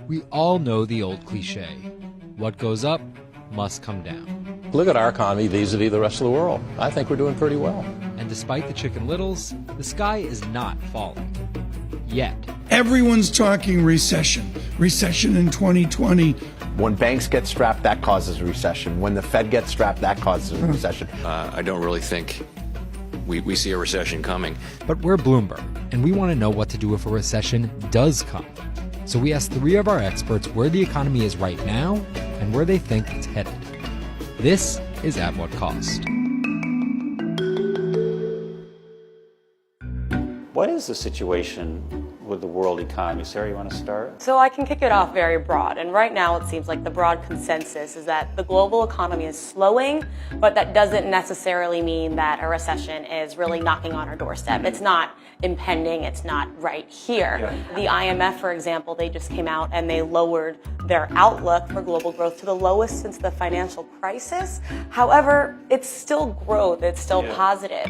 We all know the old cliche, what goes up must come down. Look at our economy vis-a-vis the rest of the world. I think we're doing pretty well. And despite the Chicken Littles, the sky is not falling. Yet. Everyone's talking recession. Recession in 2020. When banks get strapped, that causes a recession. When the Fed gets strapped, that causes a recession. I don't really think we see a recession coming. But we're Bloomberg, and we want to know what to do if a recession does come. So we asked 3 of our experts where the economy is right now and where they think it's headed. This is At What Cost. What is the situation with the world economy? Sarah, you want to start? So I can kick it off very broad. And right now it seems like the broad consensus is that the global economy is slowing, but that doesn't necessarily mean that a recession is really knocking on our doorstep. It's not impending. It's not right here. Yeah. The IMF, for example, they just came out and they lowered their outlook for global growth to the lowest since the financial crisis. However, it's still growth. It's still positive.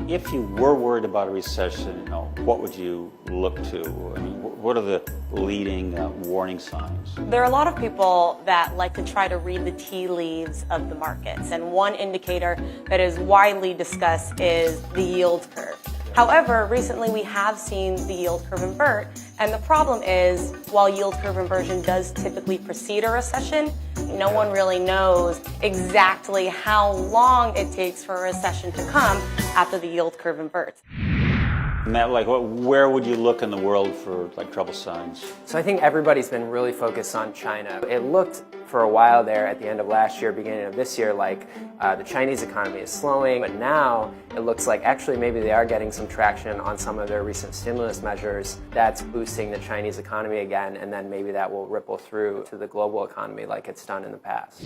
If you were worried about a recession, what would you look to? I mean, what are the leading warning signs? There are a lot of people that like to try to read the tea leaves of the markets. And one indicator that is widely discussed is the yield curve. However, recently we have seen the yield curve invert. And the problem is, while yield curve inversion does typically precede a recession, no one really knows exactly how long it takes for a recession to come after the yield curve inverts. Matt, where would you look in the world for trouble signs? So I think everybody's been really focused on China. It looked for a while there at the end of last year, beginning of this year, like the Chinese economy is slowing, but now it looks like actually maybe they are getting some traction on some of their recent stimulus measures that's boosting the Chinese economy again, and then maybe that will ripple through to the global economy like it's done in the past.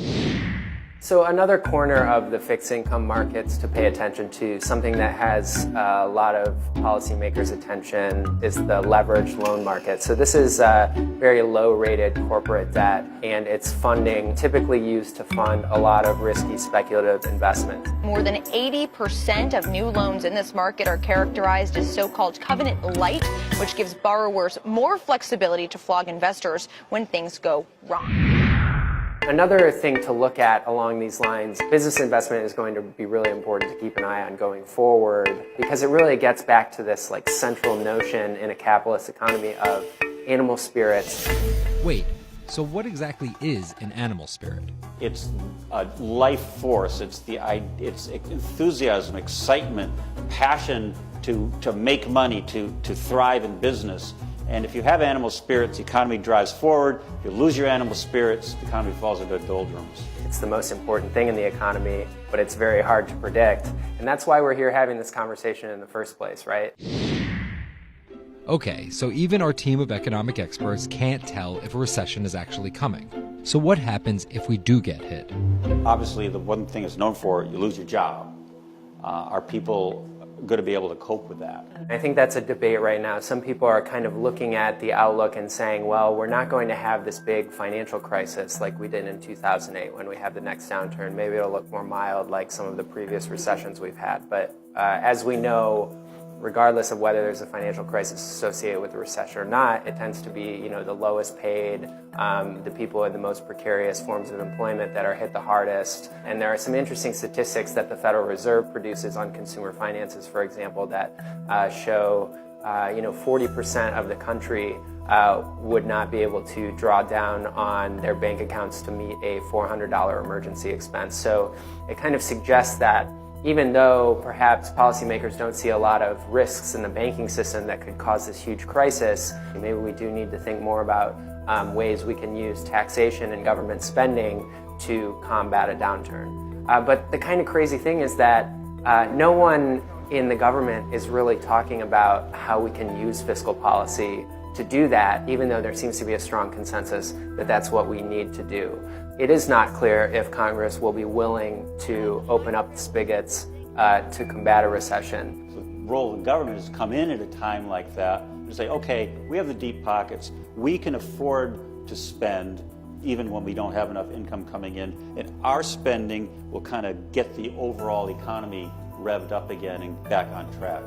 So another corner of the fixed income markets to pay attention to, something that has a lot of policymakers' attention, is the leveraged loan market. So this is very low-rated corporate debt, and it's funding typically used to fund a lot of risky speculative investment. More than 80% of new loans in this market are characterized as so-called covenant light, which gives borrowers more flexibility to flog investors when things go wrong. Another thing to look at along these lines, business investment is going to be really important to keep an eye on going forward, because it really gets back to this central notion in a capitalist economy of animal spirits. Wait, so what exactly is an animal spirit? It's a life force. It's enthusiasm, excitement, passion to make money, to thrive in business. And if you have animal spirits, the economy drives forward. If you lose your animal spirits, the economy falls into doldrums. It's the most important thing in the economy, but it's very hard to predict. And that's why we're here having this conversation in the first place, right? Okay, so even our team of economic experts can't tell if a recession is actually coming. So what happens if we do get hit? Obviously, the one thing it's known for, you lose your job. Are people going to be able to cope with that? I think that's a debate right now. Some people are kind of looking at the outlook and saying, well, we're not going to have this big financial crisis like we did in 2008 when we have the next downturn. Maybe it'll look more mild like some of the previous recessions we've had. But as we know, regardless of whether there's a financial crisis associated with a recession or not, it tends to be, the lowest paid, the people in the most precarious forms of employment that are hit the hardest. And there are some interesting statistics that the Federal Reserve produces on consumer finances, for example, that show 40% of the country would not be able to draw down on their bank accounts to meet a $400 emergency expense. So it kind of suggests that even though perhaps policymakers don't see a lot of risks in the banking system that could cause this huge crisis, maybe we do need to think more about ways we can use taxation and government spending to combat a downturn. But the kind of crazy thing is that no one in the government is really talking about how we can use fiscal policy to do that, even though there seems to be a strong consensus that that's what we need to do. It is not clear if Congress will be willing to open up the spigots to combat a recession. So the role of the government is to come in at a time like that and say, okay, we have the deep pockets, we can afford to spend even when we don't have enough income coming in, and our spending will kind of get the overall economy revved up again and back on track.